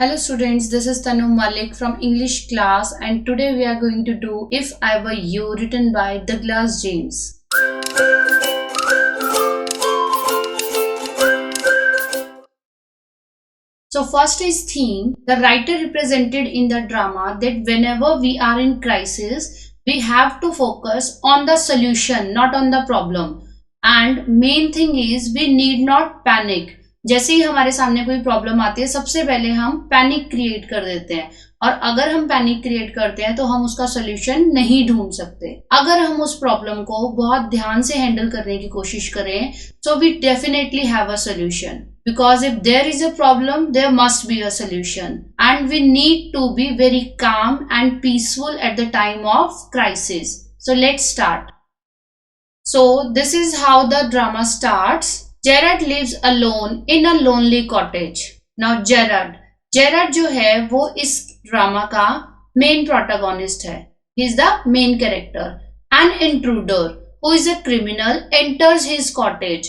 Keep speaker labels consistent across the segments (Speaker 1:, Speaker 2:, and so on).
Speaker 1: Hello students, this is Tanu Malik from English class and today we are going to do If I Were You written by Douglas James. So first is theme. The writer represented in the drama that whenever we are in crisis, we have to focus on the solution, not on the problem. And main thing is we need not panic. जैसे ही हमारे सामने कोई problem आती है सबसे पहले हम panic create कर देते हैं और अगर हम पैनिक क्रिएट करते हैं तो हम उसका सोल्यूशन नहीं ढूंढ सकते। अगर हम उस प्रॉब्लम को बहुत ध्यान से हैंडल करने की कोशिश करें so we definitely have a solution because if there is a problem there must be a solution and we need to be very calm and peaceful at the time of crisis. So let's start. So this is how the drama starts. Gerard lives alone in a lonely cottage. Now Gerard जो है वो इस drama का main protagonist है. He is the main character. An intruder who is a criminal enters his cottage.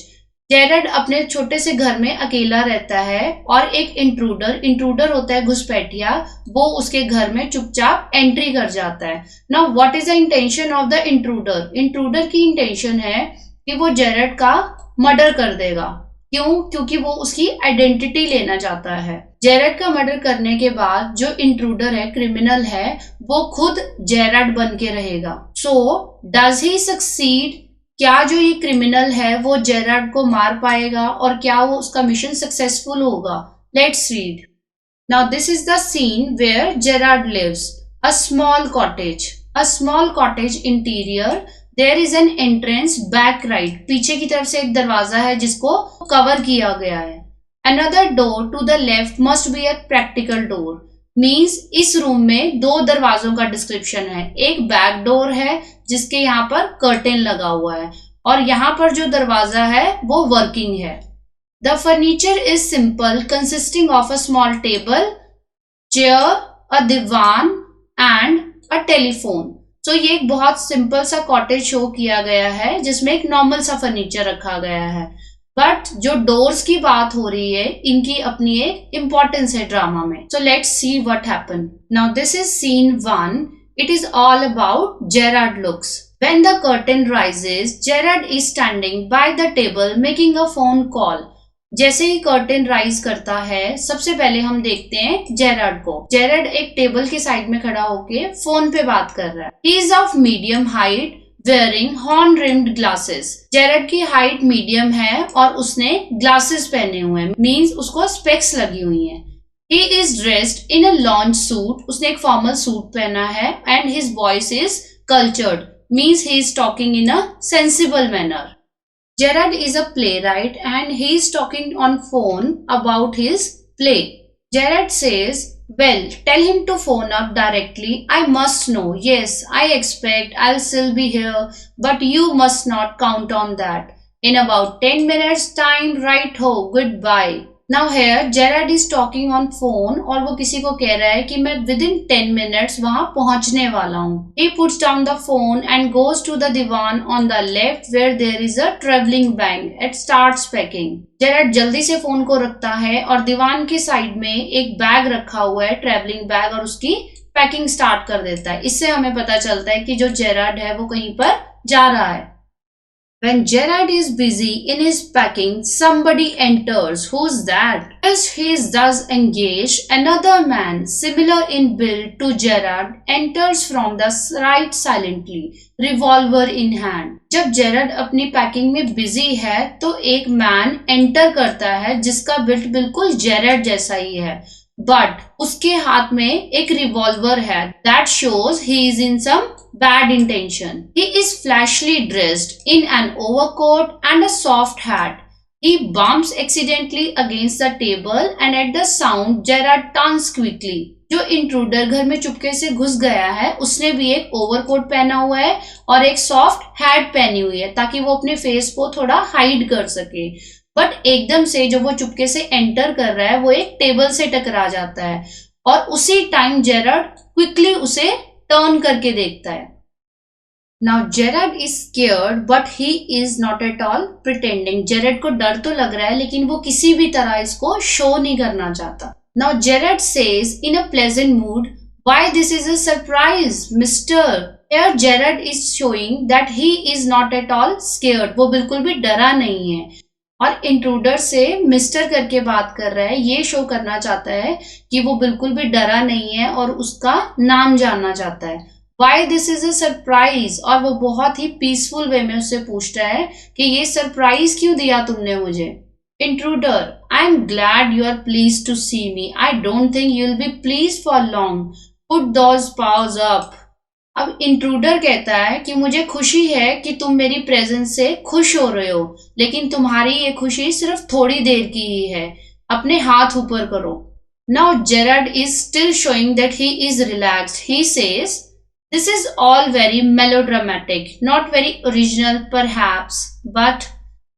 Speaker 1: Jared अपने छोटे से घर में अकेला रहता है और एक इंट्रूडर होता है घुसपैठिया, वो उसके घर में चुपचाप एंट्री कर जाता है. Now what is the intention of the intruder की इंटेंशन है कि वो जेरड का मर्डर कर देगा. क्यों? क्योंकि वो उसकी आइडेंटिटी लेना चाहता है. जेरड का मर्डर करने के बाद जो इंट्रूडर है, क्रिमिनल है, वो खुद जेरड बन के रहेगा. So does he succeed? क्या जो ये क्रिमिनल है वो जेरड को मार पाएगा और क्या वो उसका मिशन सक्सेसफुल होगा? Let's read. Now this is the scene where Jared lives. A small cottage interior. There is an entrance back right. पीछे की तरफ से एक दरवाजा है जिसको कवर किया गया है. Another door to the left must be a practical door. Means इस रूम में दो दरवाजों का डिस्क्रिप्शन है. एक बैक डोर है जिसके यहाँ पर कर्टेन लगा हुआ है और यहाँ पर जो दरवाजा है वो वर्किंग है. The furniture is simple consisting of a small table, chair, a divan and a telephone. तो ये एक बहुत सिंपल सा कॉटेज शो किया गया है जिसमें एक नॉर्मल सा फर्नीचर रखा गया है. बट जो डोर्स की बात हो रही है इनकी अपनी एक इम्पोर्टेंस है ड्रामा में. So let's see what happen. Now this is seen 1. It is all about Gerard looks. When the curtain rises, Gerard is standing by the table making a phone call. जैसे ही curtain rise करता है सबसे पहले हम देखते हैं Gerrard को. Gerrard एक टेबल के साइड में खड़ा होके फोन पे बात कर रहा है. He is of medium height, wearing horn-rimmed glasses. Gerrard की हाइट मीडियम है और उसने ग्लासेस पहने हुए हैं. मीन्स उसको स्पेक्स लगी हुई हैं. He is dressed in a lounge suit. उसने एक फॉर्मल सूट पहना है and his voice is cultured. Means he is talking in a sensible manner. Gerard is a playwright and he is talking on phone about his play. Gerard says, well, tell him to phone up directly. I must know. Yes, I expect I'll still be here, but you must not count on that. In about 10 minutes time, right ho, goodbye. Now here Gerard is talking on phone और वो किसी को कह रहा है कि मैं within 10 minutes वहां पहुंचने वाला हूँ. He puts down the phone and goes to the divan on the left where there is a traveling bag and starts packing. Gerard जल्दी से फोन को रखता है और दीवान के साइड में एक बैग रखा हुआ है, ट्रेवलिंग बैग, और उसकी पैकिंग स्टार्ट कर देता है. इससे हमें पता चलता है कि जो जेराड है वो कहीं पर जा रहा है. When Gerard is busy in his packing, somebody enters. Who's that? As he is thus engaged, another man, similar in build to Gerard, enters from the right silently, revolver in hand. जब Gerrard अपनी packing में busy है तो एक man enter करता है जिसका build बिल्कुल जेराड जैसा ही है, बट उसके हाथ में एक रिवॉल्वर है. That shows he is in some bad intention. He is flashily dressed in an overcoat and a soft hat. He bumps accidentally against the table and at the sound Gerard turns quickly. जो intruder घर में चुपके से घुस गया है उसने भी एक ओवरकोट पहना हुआ है और एक सॉफ्ट हैट पहनी हुई है ताकि वो अपने फेस को थोड़ा हाइड कर सके. बट एकदम से जो वो चुपके से एंटर कर रहा है वो एक टेबल से टकरा जाता है और उसी टाइम जेराड क्विकली उसे टर्न करके देखता है. Now Gerard is scared but he is not at all pretending. Gerrard को डर तो लग रहा है लेकिन वो किसी भी तरह इसको शो नहीं करना चाहता. Now Gerard says in a pleasant mood, why this is a surprise, Mr. Here Gerard is showing that he is not at all scared. वो बिल्कुल भी डरा नहीं है और इंट्रूडर से मिस्टर करके बात कर रहा है, ये शो करना चाहता है कि वो बिल्कुल भी डरा नहीं है और उसका नाम जानना चाहता है. Why this is a surprise, और वो बहुत ही पीसफुल वे में उससे पूछता है कि ये सरप्राइज क्यों दिया तुमने मुझे. Intruder, I am glad you are please to see me. I don't think you will be please for long. Put those powers up. अब इंट्रूडर कहता है कि मुझे खुशी है कि तुम मेरी प्रेजेंस से खुश हो रहे हो, लेकिन तुम्हारी ये खुशी सिर्फ थोड़ी देर की ही है. अपने हाथ ऊपर करो. Now Gerard is still showing that he is relaxed. He says, this is all very melodramatic, not very original perhaps, but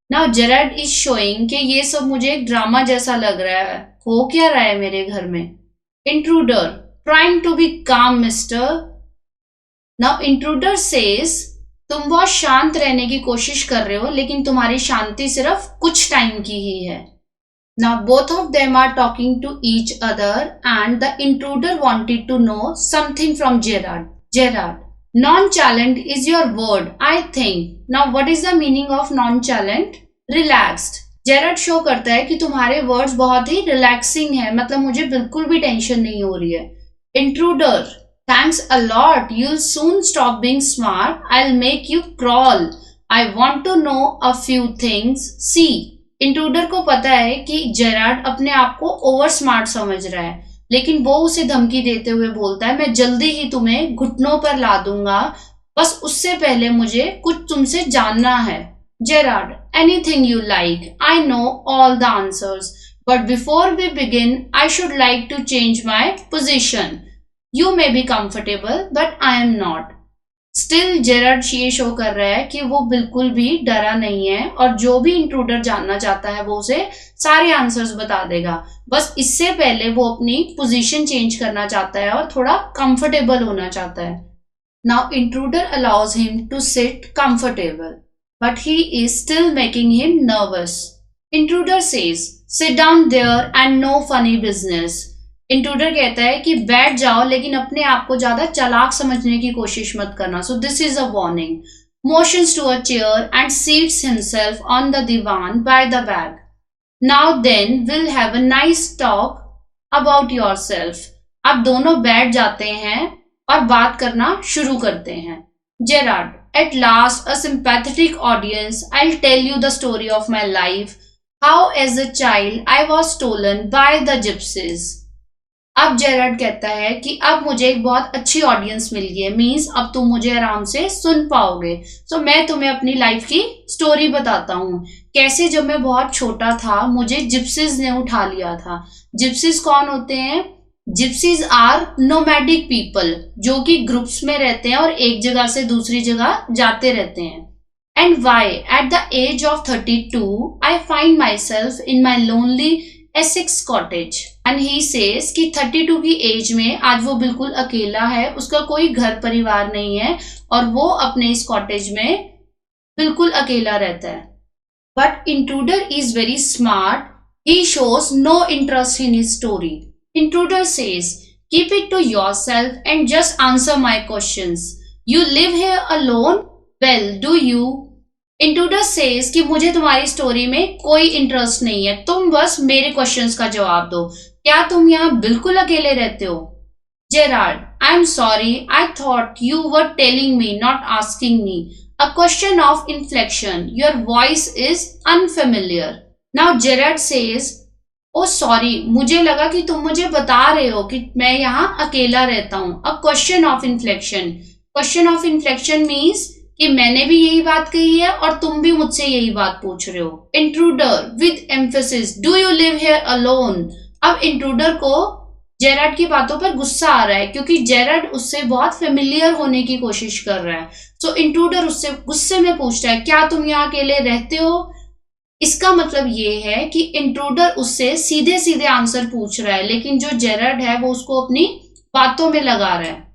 Speaker 1: now Gerard is showing कि ये सब मुझे एक ड्रामा जैसा लग रहा है. हो क्या रहा है मेरे घर में. Intruder, trying to be calm, mister. Now intruder says, तुम बहुत शांत रहने की कोशिश कर रहे हो, लेकिन तुम्हारी शांति सिर्फ कुछ टाइम की ही है. Now both of them are talking to each other and the intruder wanted to know something from Gerard. Gerard, nonchalant is your word, I think. Now what is the meaning of nonchalant? Relaxed. Gerard show करता है कि तुम्हारे words बहुत ही relaxing है, मतलब मुझे बिल्कुल भी टेंशन नहीं हो रही है. Intruder, thanks a lot. You'll soon stop being smart. I'll make you crawl. I want to know a few things. See. Intruder को पता है कि जेरार्ड अपने आप को ओवर स्मार्ट समझ रहा है, लेकिन वो उसे धमकी देते हुए बोलता है, मैं जल्दी ही तुम्हें घुटनों पर ला दूंगा, बस उससे पहले मुझे कुछ तुमसे जानना है. Gerard, anything you like, I know all the answers, but before we begin I should like to change my position. You may be comfortable but I am not. Still Gerard ये शो कर रहा है कि वो बिल्कुल भी डरा नहीं है और जो भी इंट्रूडर जानना चाहता है वो उसे सारे आंसर्स बता देगा. बस इससे पहले वो अपनी पोजीशन चेंज करना चाहता है और थोड़ा कंफर्टेबल होना चाहता है. Now intruder allows him to sit comfortable but he is still making him nervous. Intruder says, sit down there and no funny business. Intruder कहता है कि बैठ जाओ, लेकिन अपने आप को ज्यादा चालाक समझने की कोशिश मत करना. So this is a warning. Motions to a chair and seats himself on the divan by the bag. Now then will have a nice talk about yourself. अब दोनों बैठ जाते हैं और बात करना शुरू करते हैं. Gerard, at last a sympathetic audience, I will tell you the story of my life, how as a child I was stolen by the gypsies. अब जेरार्ड कहता है कि अब मुझे एक बहुत अच्छी ऑडियंस मिल गई है, मीन्स अब तुम मुझे आराम से सुन पाओगे. सो मैं तुम्हें अपनी लाइफ की स्टोरी बताता हूँ, कैसे जब मैं बहुत छोटा था मुझे जिप्सीज ने उठा लिया था. जिप्सीज कौन होते हैं? जिप्सीज आर नोमैडिक पीपल, जो कि ग्रुप्स में रहते हैं और एक जगह से दूसरी जगह जाते रहते हैं. And why at the age of 32 I find myself in my lonely Essex cottage. And he says कि 32 की एज में आज वो बिल्कुल अकेला है, उसका कोई घर परिवार नहीं है और वो अपने इस कॉटेज में बिल्कुल अकेला रहता है. But intruder is very smart. He shows no interest in his story. Intruder says, keep it to yourself and just answer my questions. You live here alone? Well, do you? Intruder says कि मुझे तुम्हारी story में कोई interest नहीं है, तुम बस मेरे क्वेश्चंस का जवाब दो. क्या तुम यहाँ बिल्कुल अकेले रहते हो? Gerard, I am sorry, I thought you were telling me not asking me. A question of inflection, your voice is unfamiliar. Now Gerard says, oh sorry, मुझे लगा कि तुम मुझे बता रहे हो कि मैं यहाँ अकेला रहता हूँ. अ question of inflection. Question of inflection means कि मैंने भी यही बात कही है और तुम भी मुझसे यही बात पूछ रहे हो. Intruder with emphasis, do you live here alone. अब इंट्रूडर को जेरार्ड की बातों पर गुस्सा आ रहा है क्योंकि जेरार्ड उससे बहुत फेमिलियर होने की कोशिश कर रहा है. सो इंट्रूडर उससे गुस्से में पूछता है, क्या तुम यहाँ अकेले रहते हो? इसका मतलब ये है कि इंट्रूडर उससे सीधे सीधे आंसर पूछ रहा है, लेकिन जो जेरार्ड है वो उसको अपनी बातों में लगा रहा है.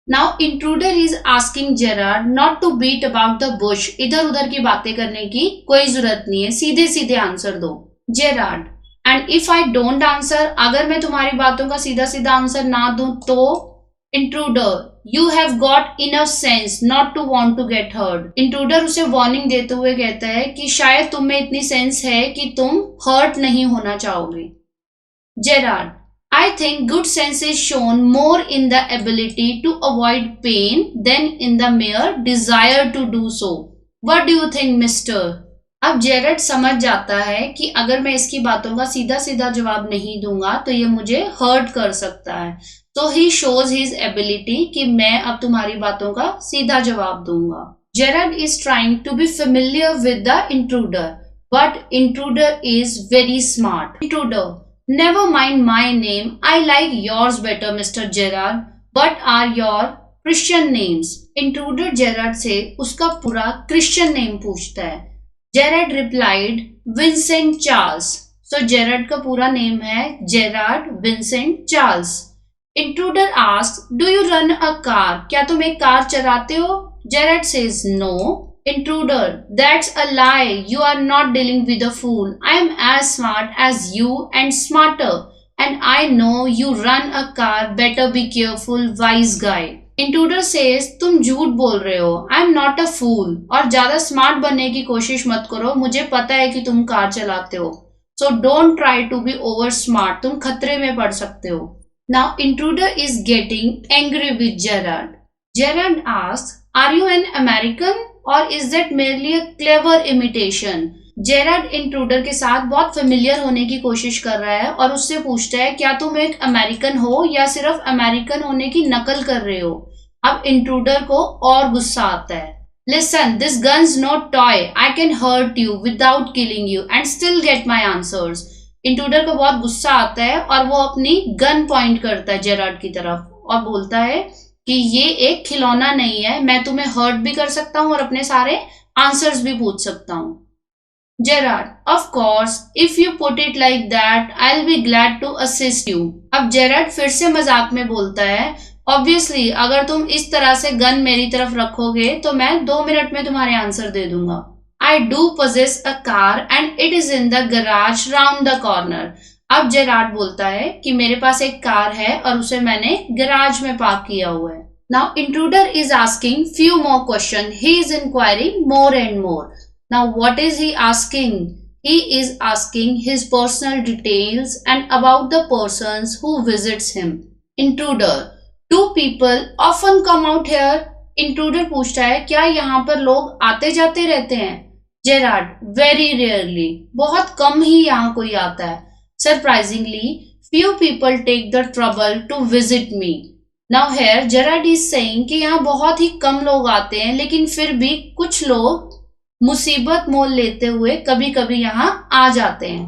Speaker 1: Now intruder is asking Gerard not to beat about the bush. इधर उधर की बातें करने की कोई जरूरत नहीं है, सीधे सीधे आंसर दो. Gerard, and if I don't answer, अगर मैं तुम्हारी बातों का सीधा सीधा आंसर ना दूं तो intruder, you have got enough sense not to want to get hurt. Intruder उसे वार्निंग देते हुए कहता है कि शायद तुम में इतनी सेंस है कि तुम हर्ट नहीं होना चाहोगे। Gerard, I think good sense is shown more in the ability to avoid pain than in the mere desire to do so. What do you think, Mister? अब जेरड समझ जाता है कि अगर मैं इसकी बातों का सीधा सीधा जवाब नहीं दूंगा तो ये मुझे हर्ट कर सकता है। तो ही शोज हिज एबिलिटी कि मैं अब तुम्हारी बातों का सीधा जवाब दूंगा। Jared is trying to be familiar with the intruder, but intruder is very smart. Intruder, never mind my name, I like yours better, Mr. Gerard. What are your Christian names? Intruder Gerard से उसका पूरा Christian name पूछता है। Gerard replied, Vincent Charles. So Gerard का पूरा name है Gerard Vincent Charles. Intruder asks, Do you run a car? क्या तुम एक कार चलाते हो? Gerard says no. Intruder, that's a lie. You are not dealing with a fool. I am as smart as you and smarter. And I know you run a car. Better be careful, wise guy. Intruder says, तुम झूठ बोल रहे हो. I am not a fool. और ज्यादा smart बनने की कोशिश मत करो. मुझे पता है कि तुम कार चलाते हो. So don't try to be over smart. तुम खतरे में पड़ सकते हो. Now intruder is getting angry with Gerard. Gerard asks, Are you an American? और is that merely a clever imitation? Gerrard intruder के साथ बहुत फेमिलियर होने की कोशिश कर रहा है और उससे पूछता है क्या तुम एक अमेरिकन हो या सिर्फ अमेरिकन होने की नकल कर रहे हो? अब इंट्रूडर को और गुस्सा आता है। Listen, this gun's no toy, I can hurt you without killing you and still get my answers. Intruder को बहुत गुस्सा आता है और वो अपनी गन पॉइंट करता है जेराड की तरफ और बोलता है कि ये एक खिलौना नहीं है, मैं तुम्हें हर्ट भी कर सकता हूं और अपने सारे आंसर्स भी पूछ सकता हूं। Gerard, of course, if you put it like that I will be glad to assist you. अब जेराड फिर से मजाक में बोलता है, ऑब्वियसली अगर तुम इस तरह से गन मेरी तरफ रखोगे तो मैं 2 मिनट में तुम्हारे आंसर दे दूंगा। I do possess a car and it is in the garage round the corner. अब जेराड बोलता है कि मेरे पास एक कार है और उसे मैंने गराज में पार्क किया हुआ है। Now intruder is asking few more question, he is enquiring more and more. Now what is he asking? He is asking his personal details and about the persons who visits him. Intruder, do people often come out here? Intruder पूछता है क्या यहाँ पर लोग आते जाते रहते हैं? जेराड, वेरी रेयरली, बहुत कम ही यहाँ कोई आता है। Surprisingly, few people take the trouble to visit me. Now here, Gerard is saying कि यहाँ बहुत ही कम लोग आते हैं, लेकिन फिर भी कुछ लोग मुसीबत मोल लेते हुए कभी कभी यहाँ आ जाते हैं।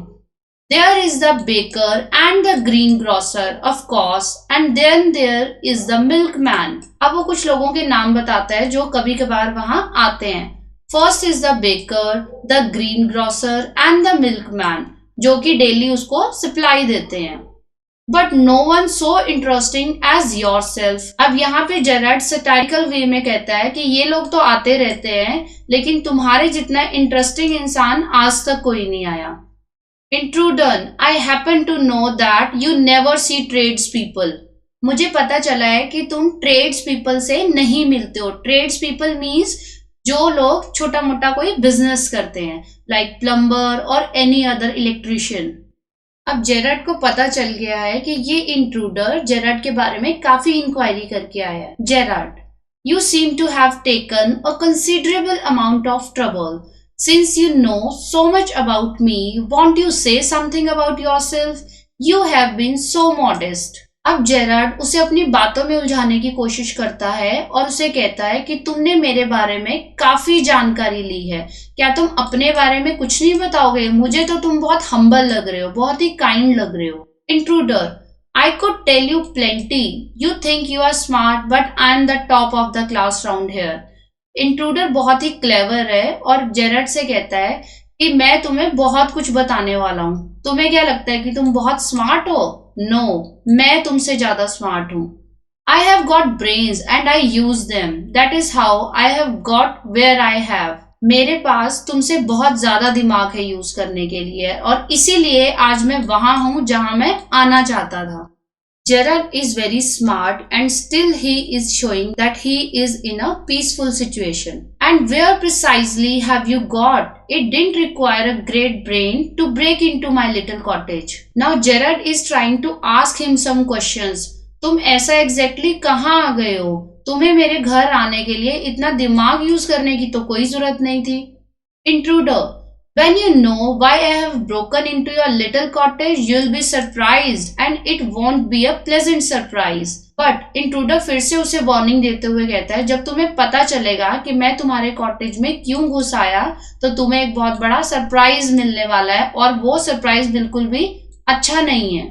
Speaker 1: There is the baker and the greengrocer, of course, and then there is the milkman. अब वो कुछ लोगों के नाम बताता है जो कभी कभार वहाँ आते हैं। First is the baker, the greengrocer and the milkman, जो कि डेली उसको सप्लाई देते हैं। But no one so interesting as yourself. अब यहाँ पे जेराड सटारिकल वे में कहता है कि ये लोग तो आते रहते हैं लेकिन तुम्हारे जितना इंटरेस्टिंग इंसान आज तक कोई नहीं आया। Intruder, I happen to know that you never see trades people. मुझे पता चला है कि तुम ट्रेड्स पीपल से नहीं मिलते हो। ट्रेड्स पीपल मीन्स जो लोग छोटा मोटा कोई बिजनेस करते हैं, लाइक प्लम्बर और एनी अदर इलेक्ट्रिशियन। अब जेराड को पता चल गया है कि ये इंट्रूडर जेराड के बारे में काफी इंक्वायरी करके आया है। Gerard, you seem to have taken a considerable amount of trouble since you know so much about me, won't you say something about yourself? You have been so modest. अब Gerard उसे अपनी बातों में उलझाने की कोशिश करता है और उसे कहता है कि तुमने मेरे बारे में काफी जानकारी ली है, क्या तुम अपने बारे में कुछ नहीं बताओगे? मुझे तो तुम बहुत हम्बल लग रहे हो, बहुत ही काइंड लग रहे हो। Intruder, I could tell you plenty, you think you are smart but I am the top of the class round here. Intruder बहुत ही क्लेवर है और जेराड से कहता है कि मैं तुम्हें बहुत कुछ बताने वाला हूँ। तुम्हें क्या लगता है कि तुम बहुत स्मार्ट हो? नो, मैं तुमसे ज्यादा स्मार्ट हूँ। I have got brains and I use them. That is how I have got where I have. मेरे पास तुमसे बहुत ज्यादा दिमाग है यूज करने के लिए और इसीलिए आज मैं वहां हूं जहां मैं आना चाहता था. Gerard is very smart and still he is showing that he is in a peaceful situation. And where precisely have you got? It didn't require a great brain to break into my little cottage. Now Gerard is trying to ask him some questions. तुम ऐसा exactly कहाँ आ गए हो? तुम्हें मेरे घर आने के लिए इतना दिमाग यूज करने की तो कोई जरूरत नहीं थी. Intruder. When you know why I have broken into your little cottage, you'll be surprised and it won't be a pleasant surprise. But intruder फिर से उसे वार्निंग देते हुए कहता है, जब तुम्हें पता चलेगा कि मैं तुम्हारे कॉटेज में क्यों घुस आया तो तुम्हें एक बहुत बड़ा सरप्राइज मिलने वाला है और वो सरप्राइज बिल्कुल भी अच्छा नहीं है.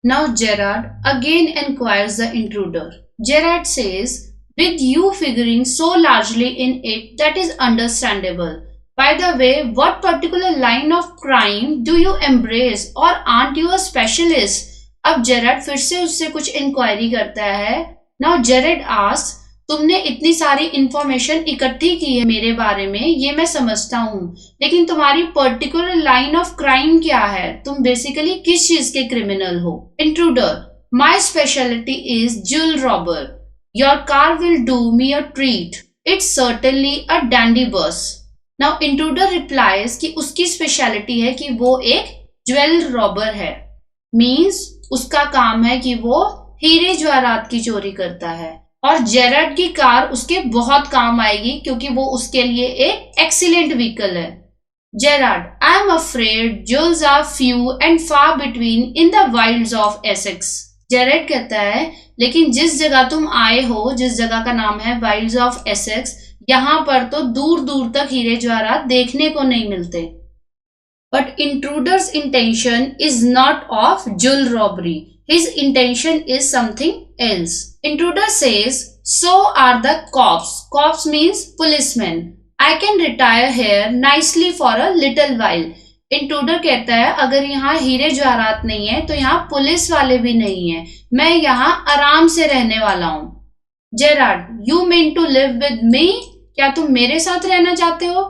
Speaker 1: Now Gerard again inquires the intruder. Gerard says, with you figuring so largely in it, that is understandable. By the way, what particular line of crime do you embrace or aren't you a specialist? अब Jared फिर से उससे कुछ inquiry करता है. Now Jared asks, तुमने इतनी सारी इंफॉर्मेशन इकट्ठी की है मेरे बारे में, ये मैं समझता हूँ, लेकिन तुम्हारी पर्टिकुलर लाइन ऑफ क्राइम क्या है? तुम बेसिकली किस चीज के क्रिमिनल हो? Intruder. My speciality is jewel robber. Your car will do me a treat. It's certainly a dandy बस. नाउ इंट्रूडर रिप्लाइज कि उसकी स्पेशलिटी है कि वो एक ज्वेल रॉबर है. मीन्स उसका काम है कि वो हीरे जवाहरात की चोरी करता है और जेरेड की कार उसके बहुत काम आएगी क्योंकि वो उसके लिए एक एक्सीलेंट व्हीकल है. Gerard. I am afraid jewels are few and far between in the wilds of Essex. Gerard कहता है, लेकिन जिस जगह तुम आए हो, जिस जगह का नाम है वाइल्ड्स ऑफ एसेक्स, यहाँ पर तो दूर दूर तक हीरे जवाहरात देखने को नहीं मिलते. But intruder's intention is not of jewel robbery. His intention is something else. Intruder says, so are the cops. Cops means policeman. I can retire here nicely for a little while. Intruder कहता है, अगर यहाँ हीरे जवाहरात नहीं है तो यहाँ पुलिस वाले भी नहीं है, मैं यहाँ आराम से रहने वाला हूँ. Jared. You mean to live with me. क्या तुम मेरे साथ रहना चाहते हो?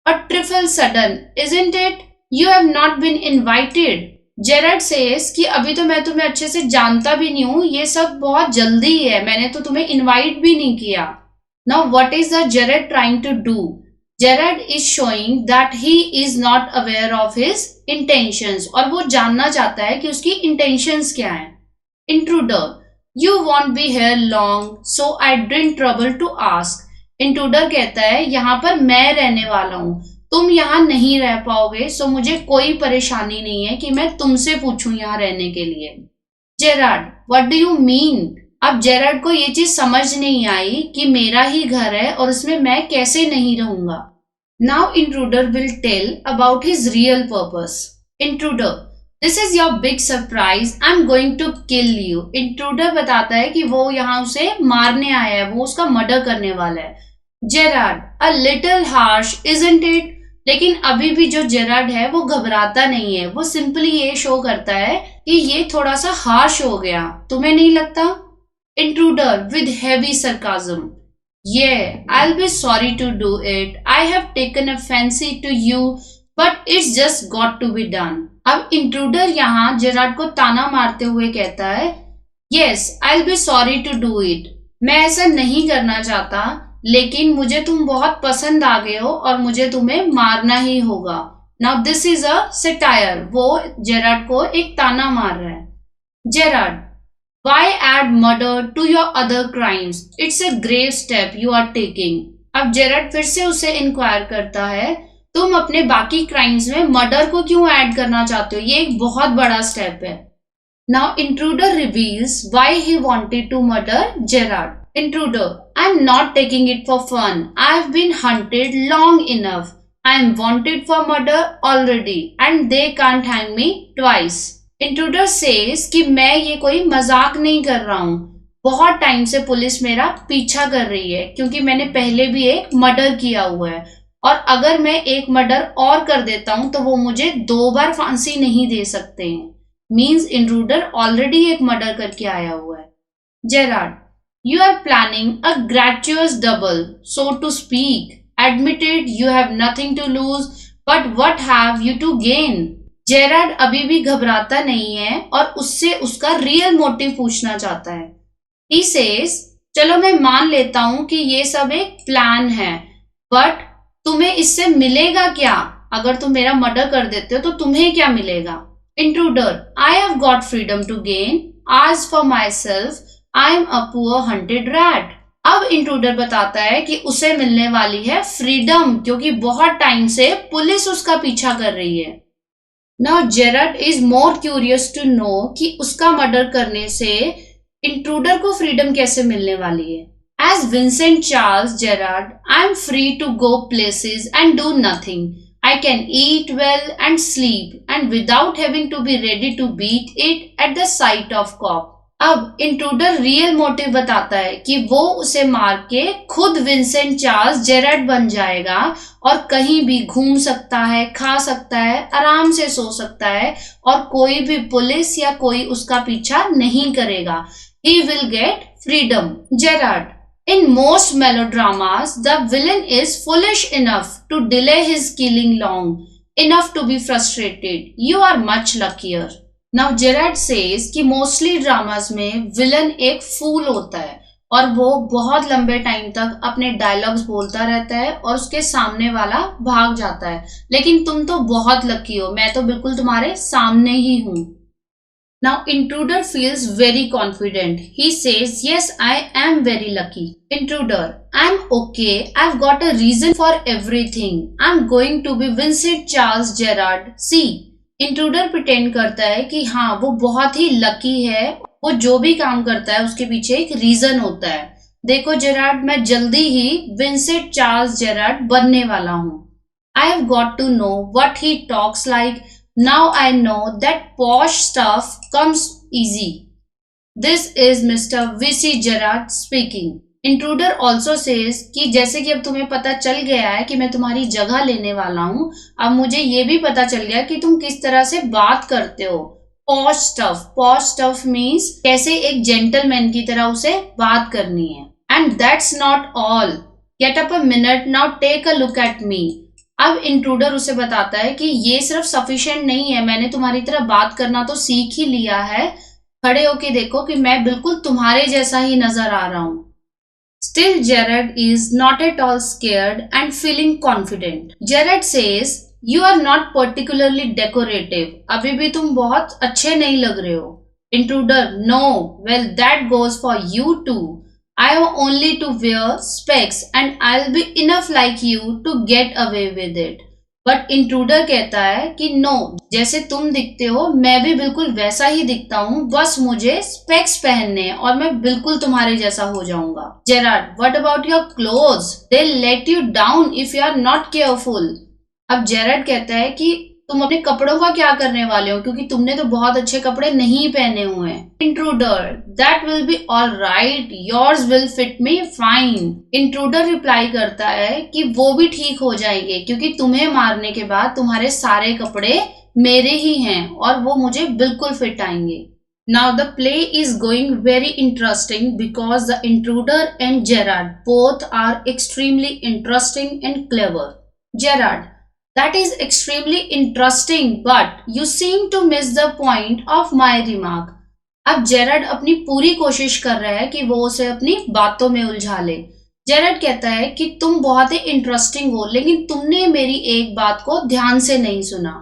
Speaker 1: A trifle sudden, isn't it? You have not been invited. Jared says कि अभी तो मैं तुम्हें अच्छे से जानता भी नहीं हूँ, ये सब बहुत जल्दी है, मैंने तो तुम्हें इनवाइट भी नहीं किया. Now what is the Gerard trying to do? Gerard is showing that he is not aware of his intentions और वो जानना चाहता है कि उसकी इंटेंशंस क्या है. Intruder. You won't be here long so I didn't trouble to ask. Intruder कहता है, यहाँ पर मैं रहने वाला हूँ, तुम यहाँ नहीं रह पाओगे, सो मुझे कोई परेशानी नहीं है कि मैं तुमसे पूछूं यहाँ रहने के लिए. Gerrard. What do you mean? अब जेराड को ये चीज समझ नहीं आई कि मेरा ही घर है और उसमें मैं कैसे नहीं रहूंगा. Now intruder will tell about his real purpose. Intruder. This is your big surprise, I am going to kill you. Intruder बताता है कि वो यहाँ उसे मारने आया है, वो उसका मर्डर करने वाला है. Gerrard. A little harsh isn't it? लेकिन अभी भी जो जेराड है वो घबराता नहीं है, वो सिंपली ये शो करता है कि ये थोड़ा सा हार्श हो गया, तुम्हें नहीं लगता? Intruder with heavy sarcasm. I'll be sorry to do it. I have taken a fancy to you, but it's just got to be done. अब इंट्रूडर यहाँ जेराड को ताना मारते हुए कहता है, Yes, I'll be sorry to do it. मैं ऐसा नहीं करना चाहता, लेकिन मुझे तुम बहुत पसंद आ गए हो और मुझे तुम्हें मारना ही होगा. Now this is a satire. वो जेराड को एक ताना मार रहा है. Gerrard. Why add murder to your other crimes? It's a grave step you are taking. अब जेराड फिर से उसे इंक्वायर करता है, तुम अपने बाकी क्राइम्स में मर्डर को क्यों ऐड करना चाहते हो? ये एक बहुत बड़ा स्टेप है. Now intruder reveals why he wanted to murder Gerard. Intruder. I'm not taking it for fun. I've been hunted long enough. I'm wanted for murder already and they can't hang me twice. Intruder says कि मैं ये कोई मजाक नहीं कर रहा हूँ. बहुत टाइम से पुलिस मेरा पीछा कर रही है क्योंकि मैंने पहले भी एक मर्डर किया हुआ है और अगर मैं एक मर्डर और कर देता हूँ तो वो मुझे 2 बार फांसी नहीं दे सकते हैं. मीन्स इंट्रूडर ऑलरेडी एक मर्डर करके आया हुआ है. Gerrard. You are planning a gratuitous double, so to speak. Admit it, you have nothing to lose, but what have you to gain? Gerrard अभी भी घबराता नहीं है और उससे उसका रियल मोटिव पूछना चाहता है. He says, चलो मैं मान लेता हूं कि ये सब एक प्लान है, बट तुम्हें इससे मिलेगा क्या? अगर तुम मेरा मर्डर कर देते हो तो तुम्हें क्या मिलेगा? Intruder, I have got freedom to gain. As for myself, I am a poor hunted rat. अब इंट्रूडर बताता है कि उसे मिलने वाली है फ्रीडम, क्योंकि बहुत टाइम से पुलिस उसका पीछा कर रही है. Now Gerard is more curious to know कि उसका मर्डर करने से इंट्रूडर को फ्रीडम कैसे मिलने वाली है. As Vincent Charles Gerard, I am free to go places and do nothing. I can eat well and sleep and without having to be ready to beat it at the sight of cop. अब intruder real motive बताता है कि वो उसे मार के खुद Vincent Charles Gerrard बन जाएगा और कहीं भी घूम सकता है, खा सकता है, आराम से सो सकता है और कोई भी पुलिस या कोई उसका पीछा नहीं करेगा. He will get freedom. Gerard. In most melodramas, the villain is foolish enough to delay his killing long enough to be frustrated. You are much luckier. Now Gerard says कि मोस्टली ड्रामास में villain एक फूल होता है और वो बहुत लंबे time तक अपने डायलॉग्स बोलता रहता है और उसके सामने वाला भाग जाता है, लेकिन तुम तो बहुत लकी हो, मैं तो बिल्कुल तुम्हारे सामने ही हूँ. Now intruder feels very confident. He says, yes, I am very lucky. Intruder, I'm okay. I've got a reason for everything. I'm going to be Vincent Charles Gerard. See. Intruder pretend करता है कि हाँ वो बहुत ही lucky है, वो जो भी काम करता है उसके पीछे एक रीजन होता है. देखो जेराड, मैं जल्दी ही विंसेंट चार्ल्स जेराड बनने वाला हूँ. I have got to know what he talks like. Now I know that posh stuff comes easy. This is mister VC Gerard speaking. Intruder also says कि जैसे कि अब तुम्हें पता चल गया है कि मैं तुम्हारी जगह लेने वाला हूँ, अब मुझे ये भी पता चल गया कि तुम किस तरह से बात करते हो. Posh stuff. Posh stuff means कैसे एक जेंटलमैन की तरह उसे बात करनी है. And that's not all. Get up a minute, now take a look at me. अब इंट्रूडर उसे बताता है कि ये सिर्फ सफिशिएंट नहीं है, मैंने तुम्हारी तरह बात करना तो सीख ही लिया है, खड़े होके देखो कि मैं बिल्कुल तुम्हारे जैसा ही नजर आ रहा हूँ. Still, Gerard is not at all scared and feeling confident. Gerard says, "You are not particularly decorative. अभी भी तुम बहुत अच्छे नहीं लग रहे हो." Intruder, no. Well, that goes for you too. I am only to wear specs and I'll be enough like you to get away with it. But intruder कहता है कि नो, जैसे तुम दिखते हो मैं भी बिल्कुल वैसा ही दिखता हूँ, बस मुझे स्पेक्स पहनने हैं और मैं बिल्कुल तुम्हारे जैसा हो जाऊंगा. Gerard, what about your clothes? They let you down if you are not careful. अब जेराड कहता है कि तुम अपने कपड़ों का क्या करने वाले हो, क्योंकि तुमने तो बहुत अच्छे कपड़े नहीं पहने हुए हैं. Intruder, that will be all right, yours will fit me fine. Intruder reply करता है कि वो भी ठीक हो जाएंगे, क्योंकि तुम्हें मारने के बाद तुम्हारे सारे कपड़े मेरे ही हैं और वो मुझे बिल्कुल फिट आएंगे. Now the play is going very interesting because the intruder and Gerard both are extremely interesting and clever. Gerard, that is extremely interesting, but you seem to miss the point of my remark. अब Gerrard अपनी पूरी कोशिश कर रहा है कि वो उसे अपनी बातों में उलझा ले. जेराड कहता है कि तुम बहुत ही इंटरेस्टिंग हो, लेकिन तुमने मेरी एक बात को ध्यान से नहीं सुना.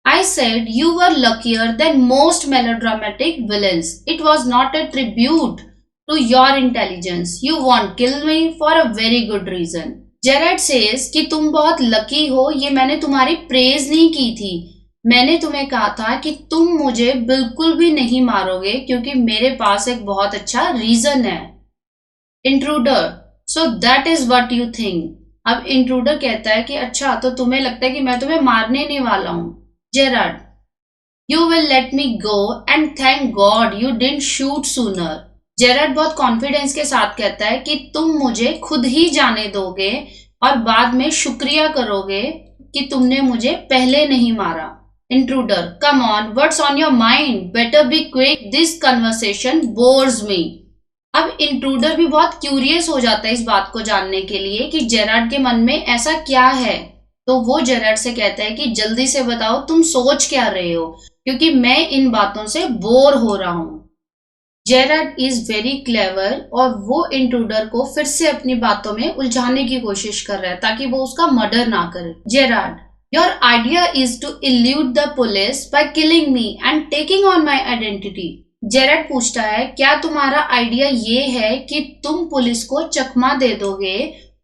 Speaker 1: I said you were luckier than most melodramatic villains. It was not a tribute to your intelligence. You won't kill me for a very good reason. Gerrard says कि तुम बहुत लकी हो, ये मैंने तुम्हारी प्रेज नहीं की थी. मैंने तुम्हें कहा था कि तुम मुझे बिल्कुल भी नहीं मारोगे क्योंकि मेरे पास एक बहुत अच्छा रीजन है. Intruder, so that is what you think. अब इंट्रूडर कहता है कि अच्छा, तो तुम्हें लगता है कि मैं तुम्हें मारने नहीं वाला हूं. Gerrard, you will let me go and thank God you didn't shoot sooner. Gerrard बहुत कॉन्फिडेंस के साथ कहता है कि तुम मुझे खुद ही जाने दोगे और बाद में शुक्रिया करोगे कि तुमने मुझे पहले नहीं मारा. Intruder, come on, what's on your mind? Better be quick, this conversation bores me. अब इंट्रूडर भी बहुत क्यूरियस हो जाता है इस बात को जानने के लिए कि जेरार्ड के मन में ऐसा क्या है। तो वो जेरार्ड से कहता है कि जल्दी से बताओ तुम सोच क्या रहे हो, क्योंकि मैं इन बातों से बोर हो रहा हूं। जेरार्ड इज वेरी क्लेवर और वो इंट्रूडर को फिर से अपनी बातों में उलझाने की कोशिश कर रहा है ताकि वो उसका मर्डर ना करे। Gerard, your idea is to elude the police by killing me and taking on my identity. Gerard पूछता है क्या तुम्हारा आइडिया ये है कि तुम पुलिस को चकमा दे दोगे,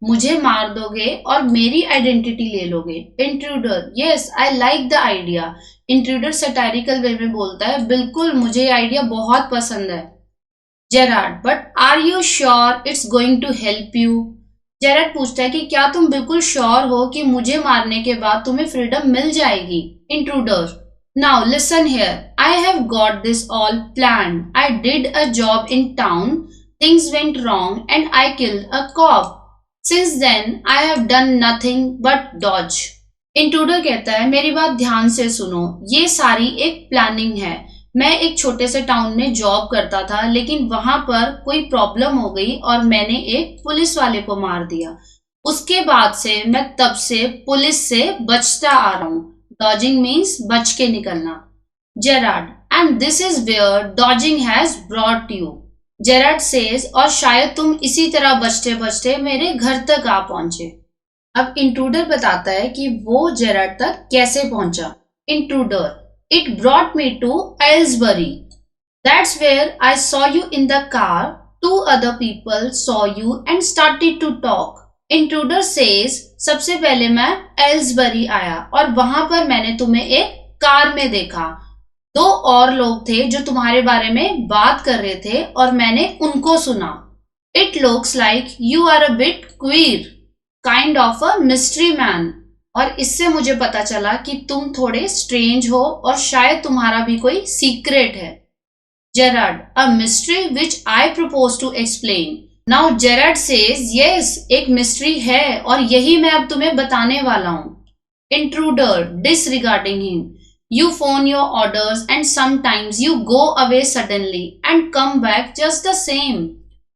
Speaker 1: मुझे मार दोगे और मेरी आइडेंटिटी ले लोगे। Intruder, yes I like the idea. Intruder satirical way में बोलता है बिल्कुल मुझे आइडिया बहुत पसंद है। Gerard, but are you sure it's going to help you? Gerard पूछता है कि क्या तुम बिल्कुल श्योर हो कि मुझे मारने के बाद तुम्हें फ्रीडम मिल जाएगी? Intruder, now listen here, I have got this all planned. I did a job in town, things went wrong and I killed a cop. Since then I have done nothing but dodge. Intruder कहता है मेरी बात ध्यान से सुनो, ये सारी एक प्लानिंग है। मैं एक छोटे से टाउन में जॉब करता था, लेकिन वहां पर कोई प्रॉब्लम हो गई और मैंने एक पुलिस वाले को मार दिया। उसके बाद से मैं तब से पुलिस से बचता आ रहा हूँ। डॉजिंग मीन्स बच के निकलना। Gerard, and this is where dodging has brought you. Gerard says, और शायद तुम इसी तरह बचते बचते मेरे घर तक आ पहुंचे। अब इंट्रूडर बताता है कि वो जेरार्ड तक कैसे पहुंचा। Intruder, it brought me to Aylesbury. That's where I saw you in the car. Two other people saw you and started to talk. Intruder says, सबसे पहले मैं एल्सबरी आया और वहां पर मैंने तुम्हें एक कार में देखा। दो और लोग थे जो तुम्हारे बारे में बात कर रहे थे और मैंने उनको सुना। It looks like you are a bit queer, kind of a mystery man. और इससे मुझे पता चला कि तुम थोड़े स्ट्रेंज हो और शायद तुम्हारा भी कोई सीक्रेट है। Gerard, a mystery which I propose to explain. Now Gerard says, yes एक मिस्ट्री है और यही मैं अब तुम्हें बताने वाला हूँ। Intruder, disregarding him, you phone your orders and sometimes you go away suddenly and come back just the same.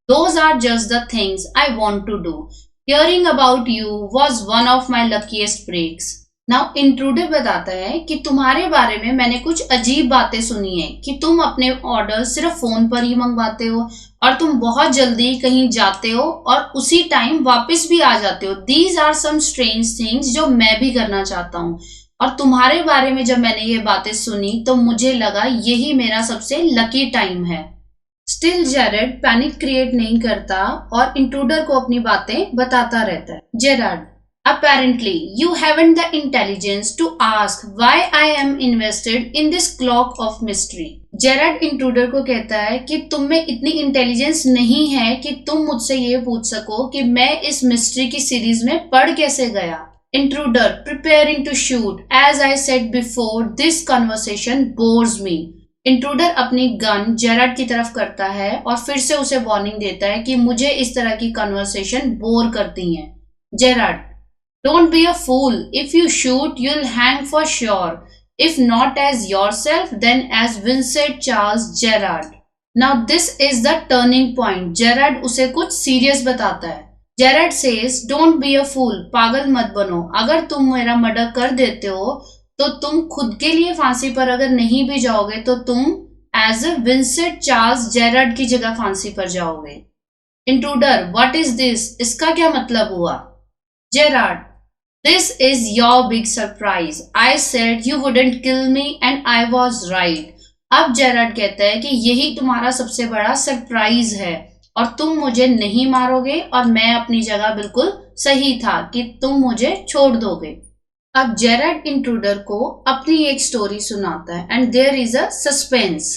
Speaker 1: Those are just the things I want to do. Hearing about you was one of my luckiest breaks. Now intruder बताता है कि तुम्हारे बारे में मैंने कुछ अजीब बातें सुनी है कि तुम अपने ऑर्डर सिर्फ फोन पर ही मंगवाते हो और तुम बहुत जल्दी कहीं जाते हो और उसी टाइम वापस भी आ जाते हो। These are some strange things जो मैं भी करना चाहता हूँ और तुम्हारे बारे में जब मैंने ये बातें सुनी तो मुझे लगा यही मेरा सबसे लकी टाइम है। स्टिल जेरार्ड पैनिक क्रिएट नहीं करता और इंट्रूडर को अपनी बातें बताता रहता है। Gerard, apparently you haven't the intelligence to ask why I am invested in this cloak of mystery. Gerard intruder को कहता है कि तुम में इतनी इंटेलिजेंस नहीं है कि तुम मुझसे ये पूछ सको कि मैं इस मिस्ट्री की सीरीज में पढ़ कैसे गया। Intruder, preparing to shoot. As I said before, this conversation bores me. Intruder अपनी गन जेरार्ड की तरफ करता है और फिर से उसे वार्निंग देता है कि मुझे इस तरह की कन्वर्सेशन बोर करती हैं। Gerard, don't be a fool. If you shoot, you'll hang for sure. If not as yourself, then as Vincent Charles Gerard. Now this is the turning point. Gerard उसे कुछ सीरियस बताता है। Gerard says, don't be a fool, पागल मत बनो। अगर तुम मेरा मर्डर कर देते हो तो तुम खुद के लिए फांसी पर अगर नहीं भी जाओगे तो तुम as a Vincent Charles Gerard की जगह फांसी पर जाओगे। Intruder, what is this? इसका क्या मतलब हुआ? Gerard, this is your big surprise. I said you wouldn't kill me and I was right. अब जेरार्ड कहता है कि यही तुम्हारा सबसे बड़ा सरप्राइज है और तुम मुझे नहीं मारोगे और मैं अपनी जगह बिल्कुल सही था कि तुम मुझे छोड़ दोगे। अब जेरार्ड इंट्रूडर को अपनी एक स्टोरी सुनाता है and there is a suspense.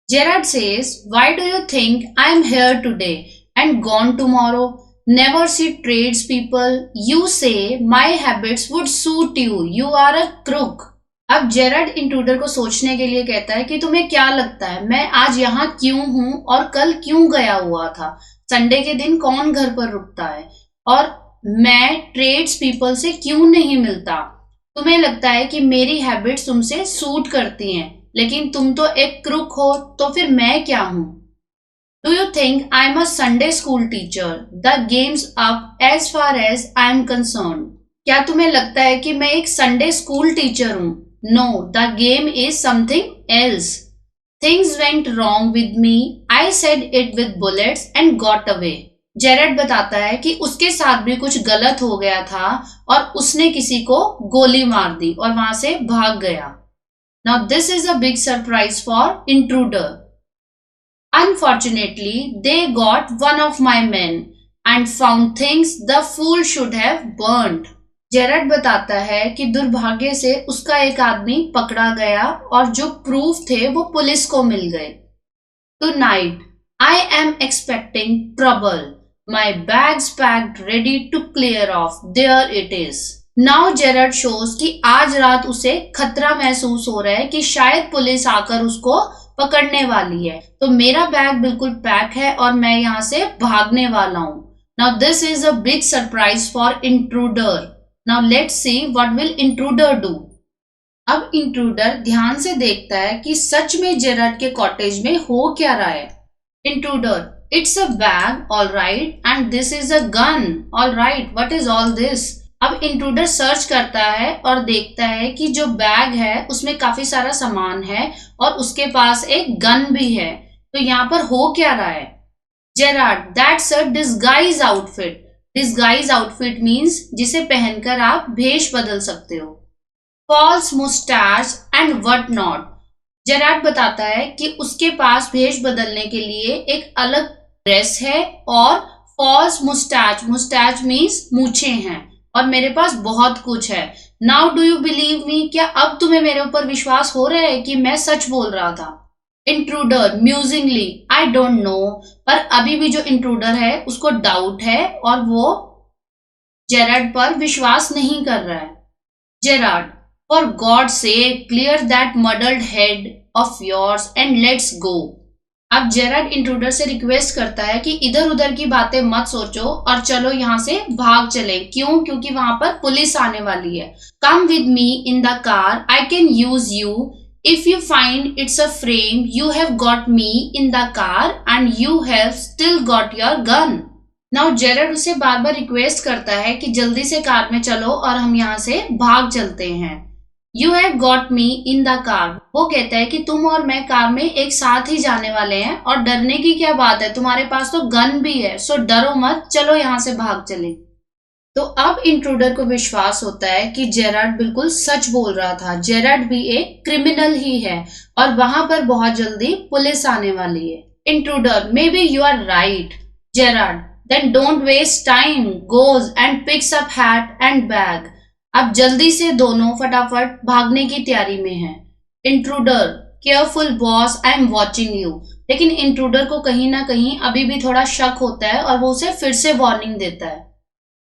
Speaker 1: Gerard says, why do you think I am here today and gone tomorrow? Never see trades people. You say my habits would suit you. You are a crook. अब Gerard intruder को सोचने के लिए कहता है कि तुम्हें क्या लगता है मैं आज यहाँ क्यों हूँ और कल क्यों गया हुआ था? संडे के दिन कौन घर पर रुकता है? और मैं ट्रेड्स पीपल से क्यों नहीं मिलता? तुम्हें लगता है कि मेरी हैबिट्स तुमसे सूट करती हैं, लेकिन तुम तो एक क्रूक हो, तो फिर मैं क्या हूँ? Do you think I am a Sunday school teacher? The game's up as far as I am concern. क्या तुम्हें लगता है कि मैं एक संडे स्कूल टीचर हूँ? No, the game is something else. Things went wrong with me, I said it with bullets and got away. Gerard बताता है कि उसके साथ भी कुछ गलत हो गया था और उसने किसी को गोली मार दी और वहां से भाग गया। Now this is a big surprise for intruder. Unfortunately, they got one of my men and found things the fool should have burnt. Jared बताता है कि दुर्भाग्य से उसका एक आदमी पकड़ा गया और जो प्रूफ थे वो पुलिस को मिल गए। Tonight, I am expecting trouble. My bags packed, ready to clear off. There it is. Now Jared shows कि आज रात उसे खतरा महसूस हो रहा है कि शायद पुलिस आकर उसको पकड़ने वाली है, तो मेरा बैग बिल्कुल पैक है और मैं यहाँ से भागने वाला हूँ। Now this is a big surprise for intruder. Now let's see what will intruder do. अब इंट्रूडर ध्यान से देखता है कि सच में जेरेड के कॉटेज में हो क्या रहा है। Intruder, it's a bag, all right, and this is a gun, all right, what is all this? अब इंट्रूडर सर्च करता है और देखता है कि जो बैग है उसमें काफी सारा सामान है और उसके पास एक गन भी है। तो यहाँ पर हो क्या रहा है? Gerard, that's a disguise outfit. Disguise outfit means जिसे पहनकर आप भेष बदल सकते हो। False moustache and what not. Gerard बताता है कि उसके पास भेष बदलने के लिए एक अलग ड्रेस है और फॉल्स मुस्टैच, मुस्टैच मीन्स मूछे हैं, और मेरे पास बहुत कुछ है। Now do you believe me? क्या अब तुम्हें मेरे ऊपर विश्वास हो रहा है कि मैं सच बोल रहा था? Intruder musingly, I don't know. पर अभी भी जो इंट्रूडर है उसको डाउट है और वो जेराड पर विश्वास नहीं कर रहा है। जेराड, फॉर गॉड से clear that muddled head of yours and let's go. अब जेराड इंट्रूडर से रिक्वेस्ट करता है कि इधर उधर की बातें मत सोचो और चलो यहाँ से भाग चले। क्यों? क्योंकि वहां पर पुलिस आने वाली है। Come with me in the car, I can use you. If you find it's a frame, you have got me in the car and you have still got your gun. Now Gerrard उसे बार बार request करता है कि जल्दी से car में चलो और हम यहाँ से भाग चलते हैं। You have got me in the car. वो कहता है कि तुम और मैं कार में एक साथ ही जाने वाले हैं और डरने की क्या बात है, तुम्हारे पास तो गन भी है, सो डरो मत, चलो यहाँ से भाग चले। तो अब इंट्रूडर को विश्वास होता है कि जेराड बिल्कुल सच बोल रहा था। जेराड भी एक क्रिमिनल ही है और वहां पर बहुत जल्दी पुलिस आने वाली है। Intruder, may be you are right. Gerard, then don't waste time, goes and picks up hat and bag. अब जल्दी से दोनों फटाफट भागने की तैयारी में हैं। Intruder, careful boss, I am watching you. लेकिन इंट्रूडर को कहीं ना कहीं अभी भी थोड़ा शक होता है और वो उसे फिर से वार्निंग देता है।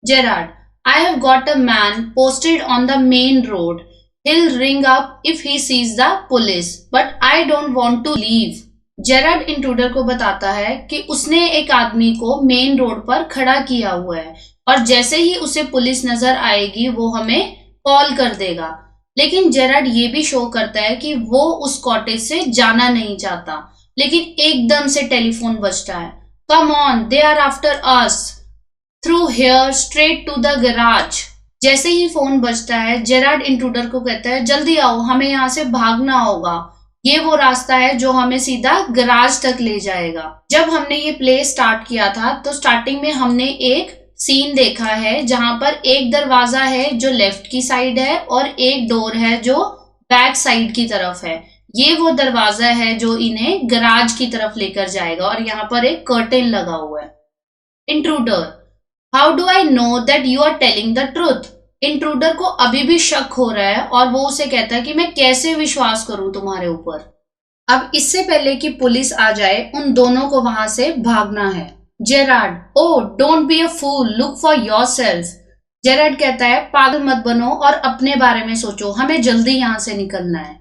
Speaker 1: Gerard, I have got a man posted on the main road, he'll ring up if he sees the police, but I don't want to leave. Gerrard intruder को बताता है कि उसने एक आदमी को मेन रोड पर खड़ा किया हुआ है और जैसे ही उसे पुलिस नजर आएगी वो हमें कॉल कर देगा। लेकिन जेराड ये भी शो करता है कि वो उस कॉटेज से जाना नहीं चाहता। लेकिन एकदम से टेलीफोन बजता है। Come on, they are after us, through here straight to the garage. जैसे ही फोन बजता है जेराड इंट्रूडर को कहता है, जल्दी आओ, हमें यहाँ से भागना होगा। ये वो रास्ता है जो हमें सीधा गैराज तक ले जाएगा। जब हमने ये प्ले स्टार्ट किया था तो स्टार्टिंग में हमने एक सीन देखा है जहां पर एक दरवाजा है जो लेफ्ट की साइड है और एक डोर है जो बैक साइड की तरफ है। ये वो दरवाजा है जो इन्हें गैराज की तरफ लेकर जाएगा और यहाँ पर एक कर्टेन लगा हुआ है। Intruder, how do I know that you are telling the truth? Intruder को अभी भी शक हो रहा है और वो उसे कहता है कि मैं कैसे विश्वास करूं तुम्हारे ऊपर। अब इससे पहले कि पुलिस आ जाए उन दोनों को वहां से भागना है। Gerard, oh don't be a fool, look for yourself. Gerard कहता है, पागल मत बनो और अपने बारे में सोचो, हमें जल्दी यहाँ से निकलना है।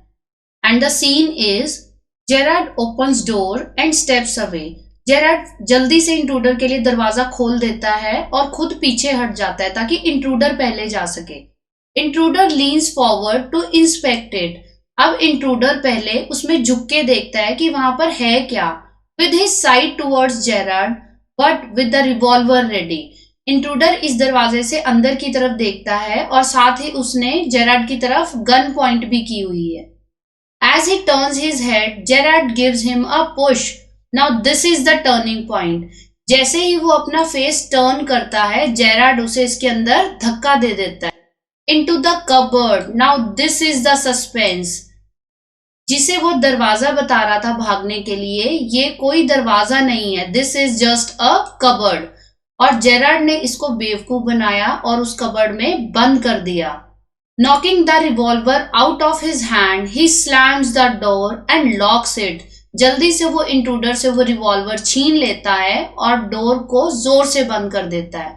Speaker 1: And the scene is Gerard opens door and steps away. Gerard जल्दी से इंट्रूडर के लिए दरवाजा खोल देता है और खुद पीछे हट जाता है ताकि इंट्रूडर पहले जा सके। Intruder leans forward to inspect it. अब इंट्रूडर पहले उसमें झुक के देखता है कि वहां पर है क्या। with his side towards Gerard but with the revolver ready. Intruder इस दरवाजे से अंदर की तरफ देखता है और साथ ही उसने जेराड की तरफ गन पॉइंट भी की हुई है. As he turns his head, Gerard gives him a push. Now this is the turning point. जैसे ही वो अपना फेस टर्न करता है, जेराड उसे इसके अंदर धक्का दे देता है. Into the cupboard. Now this is the suspense. जिसे वो दरवाजा बता रहा था भागने के लिए, ये कोई दरवाजा नहीं है. This is just a cupboard. और जेराड ने इसको बेवकूफ बनाया और उस कबर्ड में बंद कर दिया. Knocking the revolver out of his hand, he slams the door and locks it. जल्दी से वो इंट्रूडर से वो रिवॉल्वर छीन लेता है और डोर को जोर से बंद कर देता है.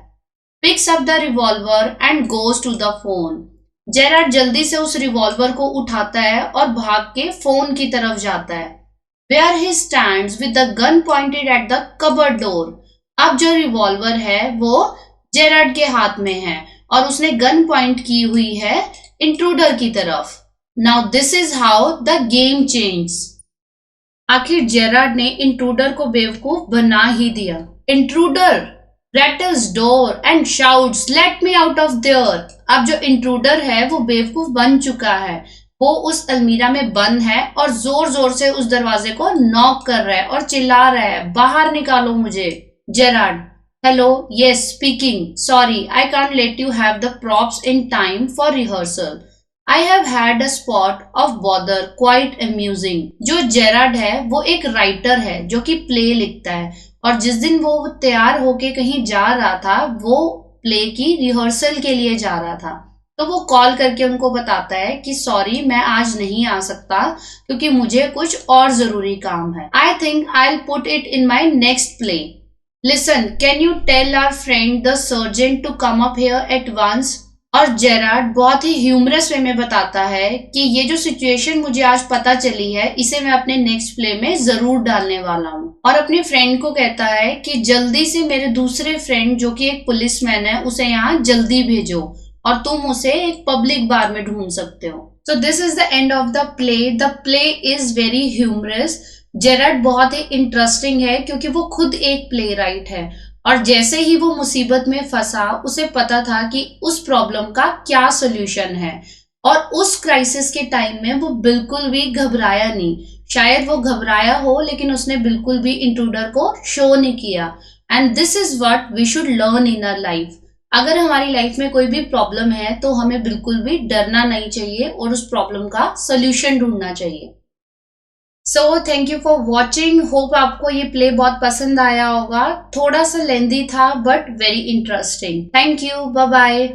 Speaker 1: Picks up the revolver and goes to the phone. Gerrard जल्दी से उस रिवॉल्वर को उठाता है और भाग के फोन की तरफ जाता है. Where he stands with the gun pointed at the cupboard door. अब जो रिवॉल्वर है वो जेराड के हाथ में है और उसने गन पॉइंट की हुई है इंट्रूडर की तरफ. Now this is how the game change. आखिर जेराड ने इंट्रूडर को बेवकूफ बना ही दिया. Intruder rattles door and shouts, "Let me out of there." अब जो इंट्रूडर है वो बेवकूफ बन चुका है. वो उस अलमीरा में बंद है और जोर जोर से उस दरवाजे को नॉक कर रहा है और चिल्ला रहा है, बाहर निकालो मुझे. Gerrard, hello, yes, speaking. Sorry, I can't let you have the props in time for rehearsal. I have had a spot of bother, quite amusing. जो जेराड है वो एक राइटर है जो कि प्ले लिखता है और जिस दिन वो तैयार होके कहीं जा रहा था वो प्ले की रिहर्सल के लिए जा रहा था. तो वो कॉल करके उनको बताता है कि सॉरी मैं आज नहीं आ सकता क्योंकि मुझे कुछ और जरूरी काम है. I think I'll put it in my next play. Listen, can you tell our friend the surgeon to come up here at once? और जेराड बहुत ही ह्यूमरस वे में बताता है कि ये जो सिचुएशन मुझे आज पता चली है इसे मैं अपने नेक्स्ट प्ले में जरूर डालने वाला हूँ. और अपने फ्रेंड को कहता है कि जल्दी से मेरे दूसरे फ्रेंड जो कि एक पुलिसमैन है उसे यहाँ जल्दी भेजो और तुम उसे एक पब्लिक बार में ढूंढ सकते हो. So this is the end of the play. The play is very humorous. Gerrard बहुत ही इंटरेस्टिंग है क्योंकि वो खुद एक प्ले राइट है और जैसे ही वो मुसीबत में फंसा उसे पता था कि उस प्रॉब्लम का क्या सोल्यूशन है और उस क्राइसिस के टाइम में वो बिल्कुल भी घबराया नहीं. शायद वो घबराया हो लेकिन उसने बिल्कुल भी इंट्रूडर को शो नहीं किया. And this is what we should learn in our life. अगर हमारी लाइफ में कोई भी प्रॉब्लम है तो हमें बिल्कुल भी डरना नहीं चाहिए और उस प्रॉब्लम का सोल्यूशन ढूंढना चाहिए. So thank you for watching. Hope आपको ये प्ले बहुत पसंद आया होगा. थोड़ा सा लेंदी था but very interesting. Thank you. Bye bye.